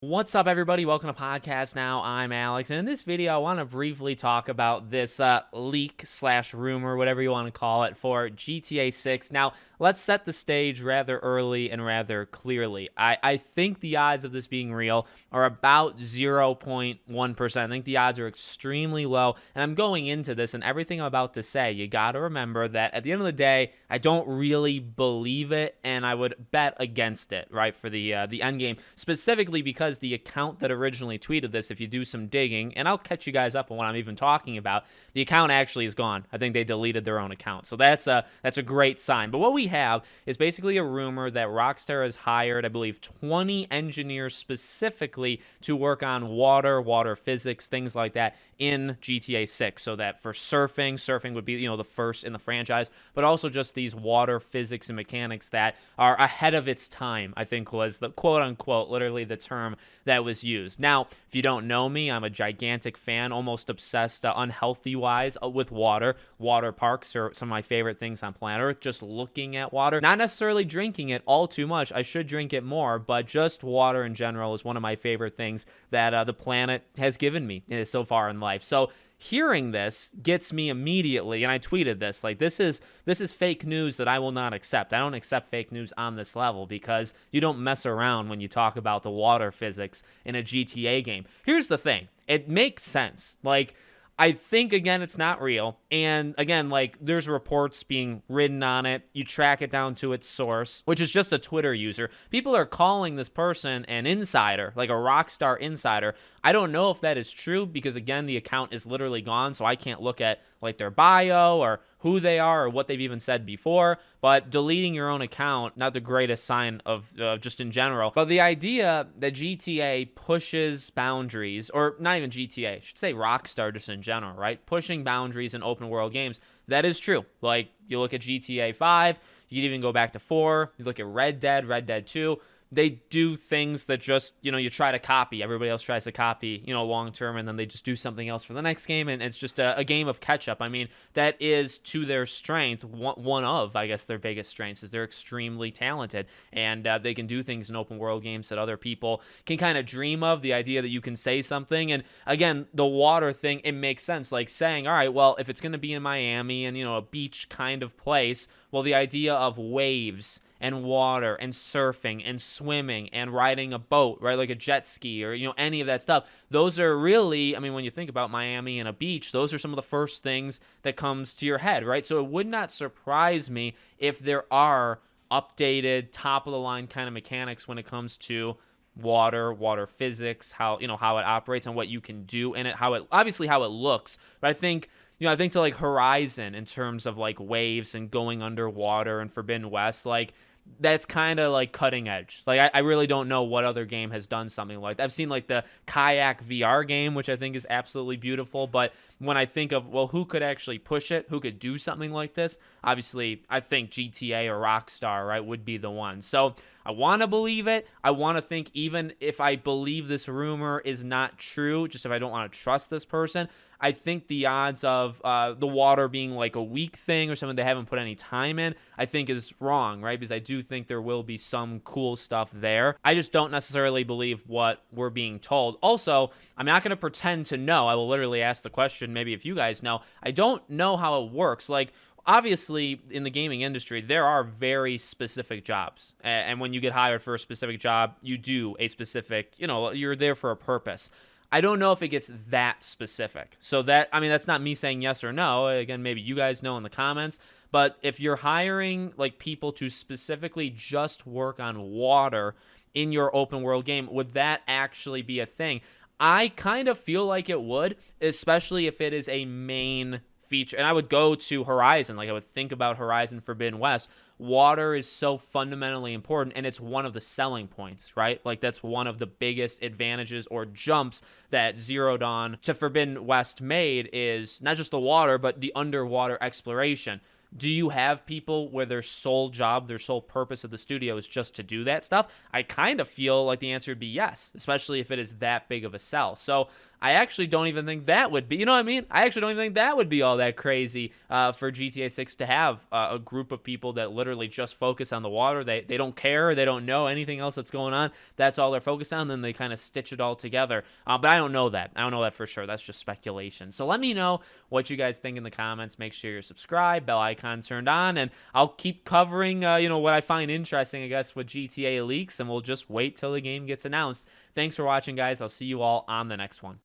What's up, everybody? Welcome to Podcast Now. I'm Alex, and in this video, I want to briefly talk about this leak slash rumor, whatever you want to call it, for GTA 6. Now, let's set the stage rather early and rather clearly. I think the odds of this being real are about 0.1%. I think the odds are extremely low, and I'm going into this, and everything I'm about to say, you got to remember that at the end of the day, I don't really believe it, and I would bet against it, right, for the end game, specifically because the account that originally tweeted this, if you do some digging, and I'll catch you guys up on what I'm even talking about, the account actually is gone. I think they deleted their own account. So that's a great sign. But what we have is basically a rumor that Rockstar has hired, I believe, 20 engineers specifically to work on water physics, things like that in GTA 6. So that for surfing would be, the first in the franchise, but also just these water physics and mechanics that are ahead of its time, I think was the quote unquote, literally the term that was used. Now, if you don't know me, I'm a gigantic fan, almost obsessed, unhealthy wise, with water. Water parks are some of my favorite things on planet Earth. Just looking at water, not necessarily drinking it all too much. I should drink it more, but just water in general is one of my favorite things that the planet has given me so far in life. So hearing this gets me immediately, and I tweeted this, like, this is fake news that I will not accept. I don't accept fake news on this level because you don't mess around when you talk about the water physics in a GTA game. Here's the thing. It makes sense. Like, I think, again, it's not real. And again, like, there's reports being written on it. You track it down to its source, which is just a Twitter user. People are calling this person an insider, like a Rockstar insider. I don't know if that is true because, again, the account is literally gone, so I can't look at, like, their bio or who they are or what they've even said before. But deleting your own account, not the greatest sign of just in general. But the idea that GTA pushes boundaries, or not even GTA, I should say Rockstar just in general, right? Pushing boundaries in open world games, that is true. Like, you look at GTA 5, you can even go back to 4, you look at Red Dead 2, they do things that just, you try to copy. Everybody else tries to copy, long term, and then they just do something else for the next game, and it's just a game of catch up. I mean, that is to their strength. One of, I guess, their biggest strengths is they're extremely talented, and they can do things in open world games that other people can kind of dream of. The idea that you can say something, and again, the water thing, it makes sense. Like saying, all right, well, if it's going to be in Miami and, a beach kind of place, well, the idea of waves and water and surfing and swimming and riding a boat, right, like a jet ski or, any of that stuff. Those are really, I mean, when you think about Miami and a beach, those are some of the first things that comes to your head, right? So it would not surprise me if there are updated, top-of-the-line kind of mechanics when it comes to water physics, how it operates and what you can do in it, how it looks. But I think to like Horizon in terms of like waves and going underwater and Forbidden West, like that's kind of like cutting edge. Like I really don't know what other game has done something like that. I've seen like the Kayak VR game, which I think is absolutely beautiful. But when I think of, well, who could actually push it, who could do something like this, obviously I think GTA or Rockstar, right, would be the one. So I want to believe it. I want to think, even if I believe this rumor is not true, just if I don't want to trust this person, I think the odds of the water being like a weak thing or something they haven't put any time in, I think is wrong, right? Because I do think there will be some cool stuff there. I just don't necessarily believe what we're being told. Also, I'm not going to pretend to know. I will literally ask the question, maybe if you guys know. I don't know how it works. Like, obviously, in the gaming industry, there are very specific jobs. And when you get hired for a specific job, you do a specific, you're there for a purpose. I don't know if it gets that specific. So that's not me saying yes or no. Again, maybe you guys know in the comments. But if you're hiring like people to specifically just work on water in your open world game, would that actually be a thing? I kind of feel like it would, especially if it is a main feature. And I would go to Horizon. Like, I would think about Horizon Forbidden West. Water is so fundamentally important, and it's one of the selling points, right? Like, that's one of the biggest advantages or jumps that Zero Dawn to Forbidden West made, is not just the water, but the underwater exploration. Do you have people where their sole job, their sole purpose of the studio is just to do that stuff? I kind of feel like the answer would be yes, especially if it is that big of a sell. So I actually don't even think that would be, you know what I mean? I actually don't even think that would be all that crazy for GTA 6 to have a group of people that literally just focus on the water. They don't care. They don't know anything else that's going on. That's all they're focused on. Then they kind of stitch it all together. But I don't know that. I don't know that for sure. That's just speculation. So let me know what you guys think in the comments. Make sure you're subscribed, bell icon turned on, and I'll keep covering, what I find interesting, I guess, with GTA leaks, and we'll just wait till the game gets announced. Thanks for watching, guys. I'll see you all on the next one.